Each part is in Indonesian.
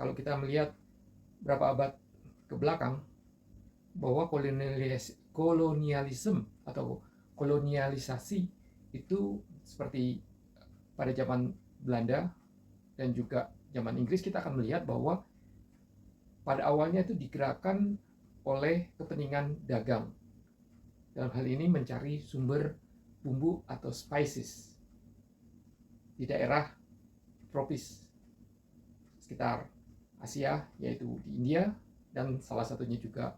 kalau kita melihat berapa abad ke belakang, bahwa kolonialisme atau kolonialisasi itu seperti pada zaman Belanda dan juga zaman Inggris, kita akan melihat bahwa pada awalnya itu digerakkan oleh kepentingan dagang. Dalam hal ini mencari sumber bumbu atau spices di daerah tropis sekitar Asia, yaitu di India, dan salah satunya juga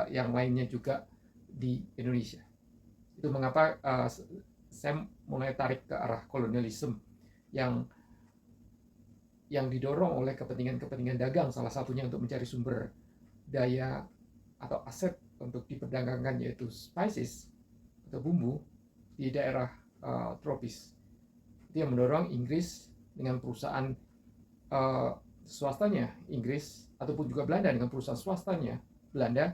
yang lainnya juga di Indonesia. Itu mengapa saya mulai tarik ke arah kolonialisme yang didorong oleh kepentingan dagang, salah satunya untuk mencari sumber daya atau aset untuk diperdagangkan, yaitu spices atau bumbu di daerah tropis. Itu yang mendorong Inggris dengan perusahaan swastanya Inggris, ataupun juga Belanda dengan perusahaan swastanya Belanda,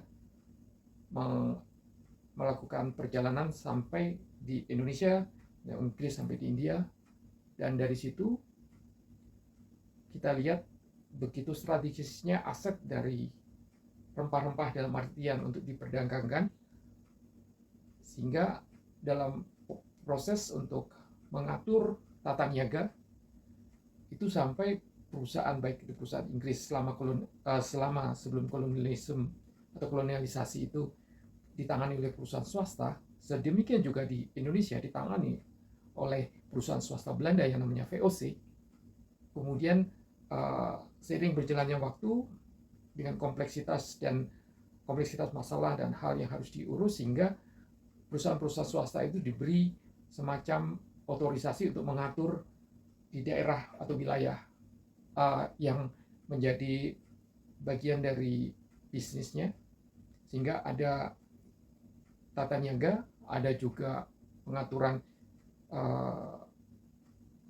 melakukan perjalanan sampai di Indonesia, Inggris sampai di India, dan dari situ kita lihat begitu strategisnya aset dari rempah-rempah dalam artian untuk diperdagangkan, sehingga dalam proses untuk mengatur tata niaga itu sampai perusahaan, baik itu perusahaan Inggris selama sebelum kolonialisme atau kolonialisasi itu ditangani oleh perusahaan swasta, sedemikian juga di Indonesia ditangani oleh perusahaan swasta Belanda yang namanya VOC. Kemudian seiring berjalannya waktu dengan kompleksitas masalah dan hal yang harus diurus, sehingga perusahaan-perusahaan swasta itu diberi semacam otorisasi untuk mengatur di daerah atau wilayah yang menjadi bagian dari bisnisnya, sehingga ada tata niaga, ada juga pengaturan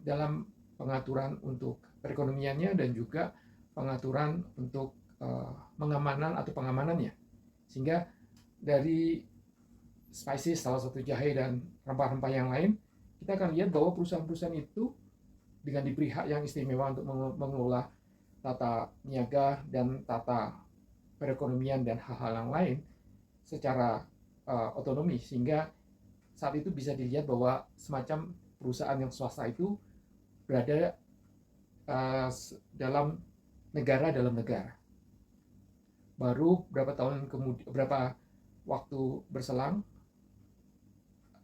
dalam pengaturan untuk perekonomiannya, dan juga pengaturan untuk pengamanan atau pengamanannya. Sehingga dari spices, salah satu jahe dan rempah-rempah yang lain, kita akan lihat bahwa perusahaan-perusahaan itu dengan diberi hak yang istimewa untuk mengelola tata niaga dan tata perekonomian dan hal-hal yang lain secara otonomi, sehingga saat itu bisa dilihat bahwa semacam perusahaan yang swasta itu berada dalam negara. Baru beberapa waktu berselang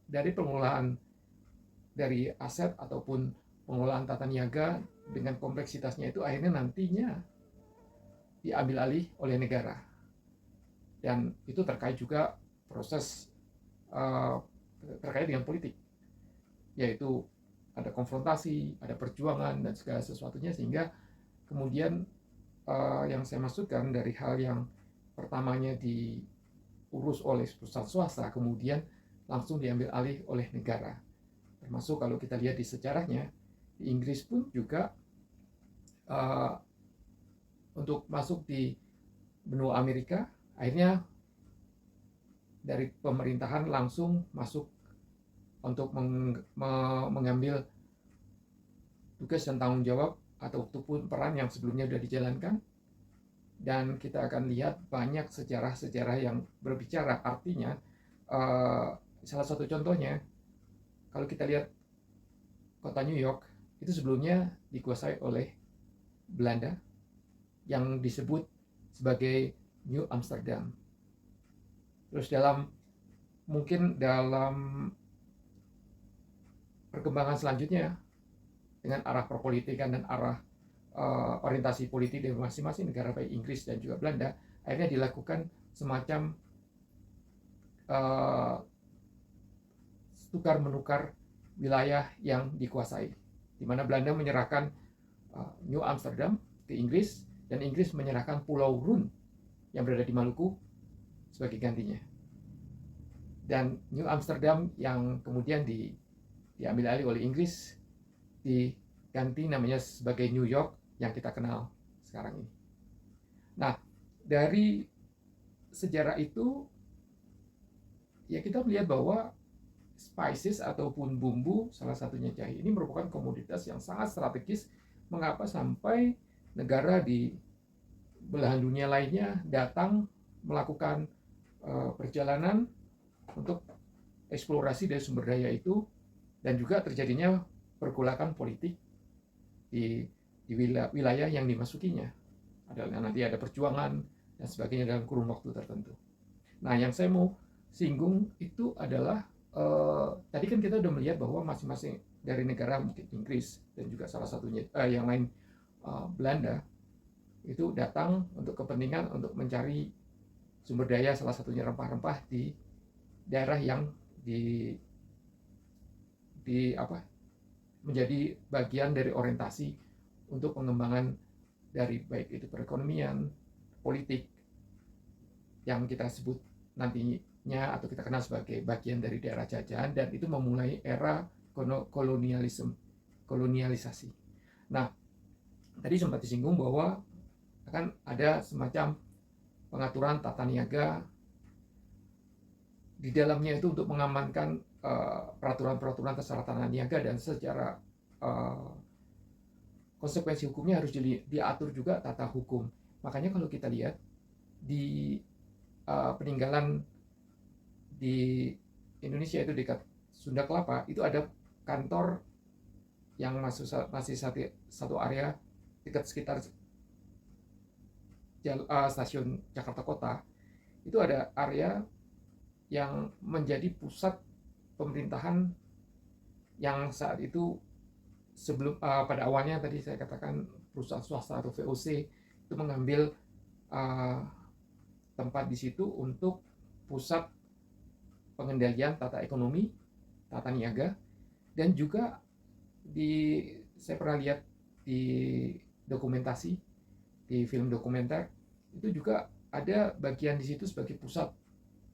dari pengelolaan dari aset ataupun pengelolaan tata niaga dengan kompleksitasnya itu, akhirnya nantinya diambil alih oleh negara, dan itu terkait juga proses terkait dengan politik, yaitu ada konfrontasi, ada perjuangan dan segala sesuatunya, sehingga kemudian yang saya maksudkan dari hal yang pertamanya diurus oleh perusahaan swasta kemudian langsung diambil alih oleh negara. Termasuk kalau kita lihat di sejarahnya, di Inggris pun juga untuk masuk di benua Amerika, akhirnya dari pemerintahan langsung masuk untuk mengambil tugas dan tanggung jawab ataupun peran yang sebelumnya sudah dijalankan. Dan kita akan lihat banyak sejarah-sejarah yang berbicara, artinya salah satu contohnya, kalau kita lihat kota New York, itu sebelumnya dikuasai oleh Belanda yang disebut sebagai New Amsterdam. Terus mungkin dalam perkembangan selanjutnya dengan arah perpolitikan dan arah orientasi politik dari masing-masing negara, baik Inggris dan juga Belanda, akhirnya dilakukan semacam tukar menukar wilayah yang dikuasai, di mana Belanda menyerahkan New Amsterdam ke Inggris, dan Inggris menyerahkan Pulau Run yang berada di Maluku sebagai gantinya. Dan New Amsterdam yang kemudian diambil alih oleh Inggris diganti namanya sebagai New York yang kita kenal sekarang ini. Nah, dari sejarah itu ya kita melihat bahwa spices ataupun bumbu, salah satunya jahe, ini merupakan komoditas yang sangat strategis. Mengapa sampai negara di belahan dunia lainnya datang melakukan perjalanan untuk eksplorasi dari sumber daya itu, dan juga terjadinya pergolakan politik di wilayah yang dimasukinya. Nanti ada perjuangan dan sebagainya dalam kurun waktu tertentu. Nah, yang saya mau singgung itu adalah tadi kan kita udah melihat bahwa masing-masing dari negara, mungkin Inggris dan juga salah satunya yang lain Belanda, itu datang untuk kepentingan untuk mencari sumber daya, salah satunya rempah-rempah di daerah yang menjadi bagian dari orientasi untuk pengembangan dari baik itu perekonomian, politik, yang kita sebut nantinya atau kita kenal sebagai bagian dari daerah jajahan, dan itu memulai era kolonialisasi. Nah, tadi sempat disinggung bahwa akan ada semacam pengaturan tata niaga di dalamnya itu untuk mengamankan peraturan-peraturan tata niaga, dan secara konsekuensi hukumnya harus diatur juga tata hukum. Makanya kalau kita lihat di peninggalan di Indonesia itu dekat Sunda Kelapa, itu ada kantor yang masih satu area dekat sekitar stasiun Jakarta Kota. Itu ada area yang menjadi pusat pemerintahan yang saat itu sebelum pada awalnya tadi saya katakan perusahaan swasta atau VOC itu mengambil tempat di situ untuk pusat pengendalian tata ekonomi, tata niaga, dan juga saya pernah lihat di dokumentasi, di film dokumenter, itu juga ada bagian di situ sebagai pusat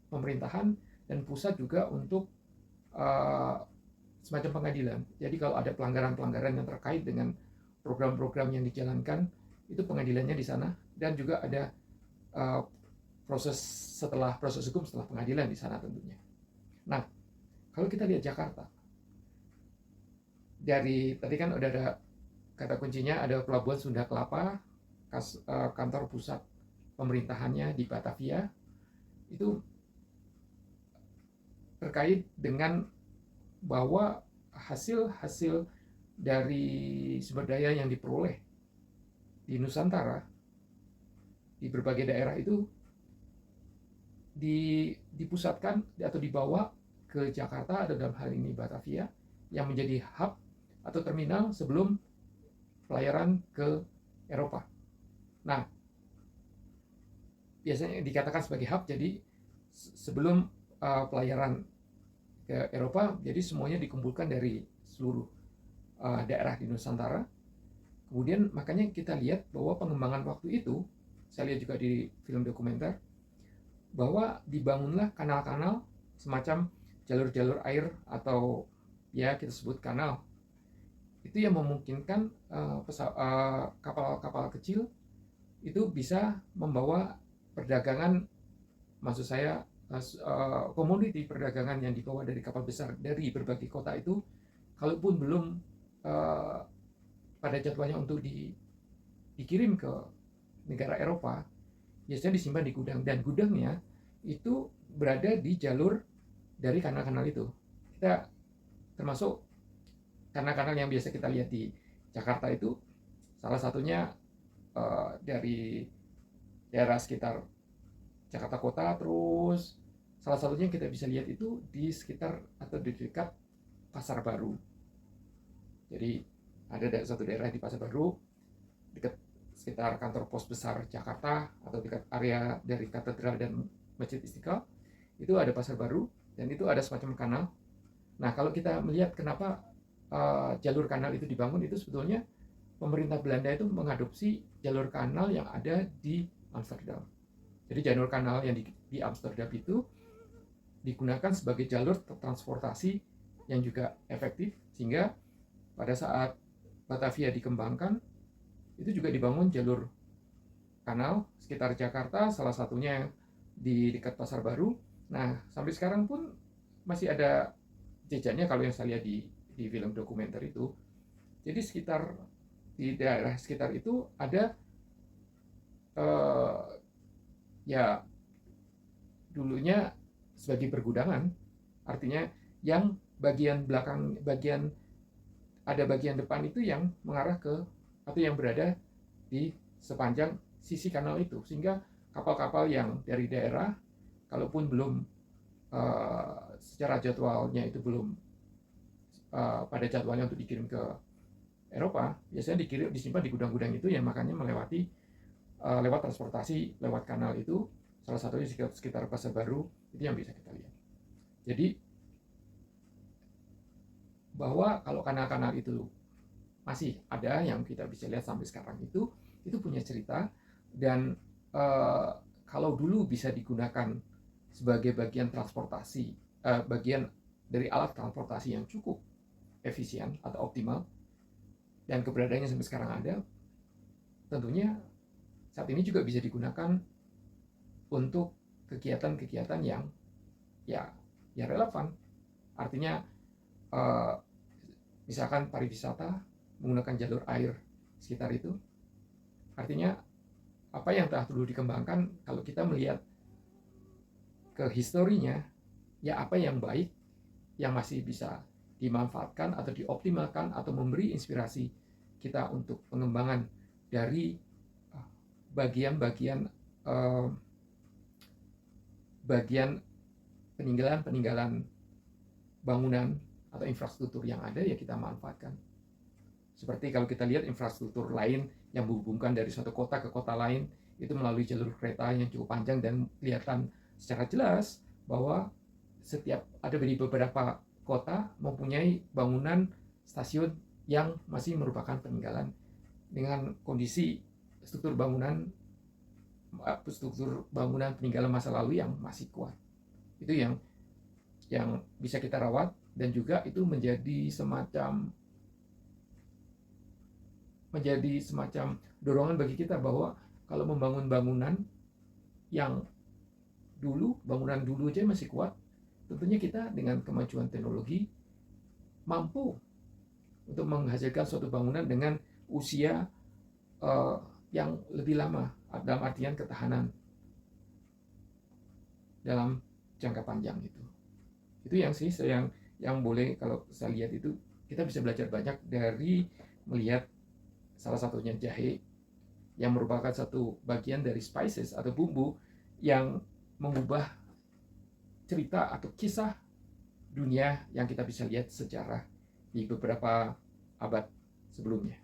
pemerintahan dan pusat juga untuk semacam pengadilan. Jadi kalau ada pelanggaran-pelanggaran yang terkait dengan program-program yang dijalankan, itu pengadilannya di sana, dan juga ada proses hukum setelah pengadilan di sana tentunya. Nah, kalau kita lihat Jakarta, dari tadi kan udah ada kata kuncinya, ada Pelabuhan Sunda Kelapa, kantor pusat pemerintahannya di Batavia, itu terkait dengan bahwa hasil-hasil dari sumber daya yang diperoleh di Nusantara, di berbagai daerah itu dipusatkan atau dibawa ke Jakarta, atau dalam hal ini Batavia, yang menjadi hub atau terminal sebelum pelayaran ke Eropa. Nah, biasanya dikatakan sebagai hub, jadi sebelum pelayaran ke Eropa, jadi semuanya dikumpulkan dari seluruh daerah di Nusantara. Kemudian makanya kita lihat bahwa pengembangan waktu itu, saya lihat juga di film dokumenter, bahwa dibangunlah kanal-kanal semacam jalur-jalur air, atau ya kita sebut kanal. Itu yang memungkinkan kapal-kapal kecil itu bisa membawa perdagangan, maksud saya komoditi perdagangan yang dibawa dari kapal besar dari berbagai kota itu, kalaupun belum pada jadwalnya untuk dikirim ke negara Eropa, biasanya disimpan di gudang, dan gudangnya itu berada di jalur dari kanal-kanal itu. Kita termasuk kanal-kanal yang biasa kita lihat di Jakarta itu, salah satunya dari daerah sekitar Jakarta Kota, terus salah satunya yang kita bisa lihat itu di sekitar atau di dekat Pasar Baru. Jadi ada satu daerah di Pasar Baru, dekat sekitar kantor pos besar Jakarta, atau dekat area dari katedral dan Masjid Istiqlal, itu ada Pasar Baru, dan itu ada semacam kanal. Nah, kalau kita melihat kenapa jalur kanal itu dibangun, itu sebetulnya pemerintah Belanda itu mengadopsi jalur kanal yang ada di Amsterdam. Jadi jalur kanal yang di Amsterdam itu digunakan sebagai jalur transportasi yang juga efektif, sehingga pada saat Batavia dikembangkan, itu juga dibangun jalur kanal sekitar Jakarta, salah satunya di dekat Pasar Baru. Nah, sampai sekarang pun masih ada jejaknya kalau yang saya lihat di film dokumenter itu. Jadi sekitar di daerah sekitar itu ada eh, ya dulunya sebagai pergudangan, artinya yang bagian belakang, ada bagian depan itu yang mengarah ke atau yang berada di sepanjang sisi kanal itu, sehingga kapal-kapal yang dari daerah, kalaupun belum secara jadwalnya itu belum pada jadwalnya untuk dikirim ke Eropa, biasanya disimpan di gudang-gudang itu, yang makanya melewati lewat transportasi lewat kanal itu, salah satunya sekitar Pasar Baru, itu yang bisa kita lihat. Jadi bahwa kalau kanal-kanal itu masih ada yang kita bisa lihat sampai sekarang, itu punya cerita. Dan kalau dulu bisa digunakan sebagai bagian transportasi, bagian dari alat transportasi yang cukup efisien atau optimal, dan keberadaannya sampai sekarang ada, tentunya saat ini juga bisa digunakan untuk kegiatan-kegiatan yang ya relevan. Artinya misalkan pariwisata menggunakan jalur air sekitar itu, artinya apa yang telah dulu dikembangkan, kalau kita melihat ke historinya, ya apa yang baik yang masih bisa dimanfaatkan atau dioptimalkan atau memberi inspirasi kita untuk pengembangan dari bagian-bagian peninggalan bangunan atau infrastruktur yang ada, ya kita manfaatkan. Seperti kalau kita lihat infrastruktur lain yang menghubungkan dari suatu kota ke kota lain, itu melalui jalur kereta yang cukup panjang, dan kelihatan secara jelas bahwa setiap ada di beberapa kota mempunyai bangunan stasiun yang masih merupakan peninggalan dengan kondisi struktur bangunan peninggalan masa lalu yang masih kuat. Itu yang bisa kita rawat, dan juga itu menjadi semacam dorongan bagi kita bahwa kalau membangun bangunan yang bangunan dulu aja masih kuat, tentunya kita dengan kemajuan teknologi mampu untuk menghasilkan suatu bangunan dengan usia yang lebih lama, dalam artian ketahanan dalam jangka panjang itu. Itu yang boleh, kalau saya lihat itu kita bisa belajar banyak dari melihat salah satunya jahe, yang merupakan satu bagian dari spices atau bumbu yang mengubah cerita atau kisah dunia yang kita bisa lihat sejarah di beberapa abad sebelumnya.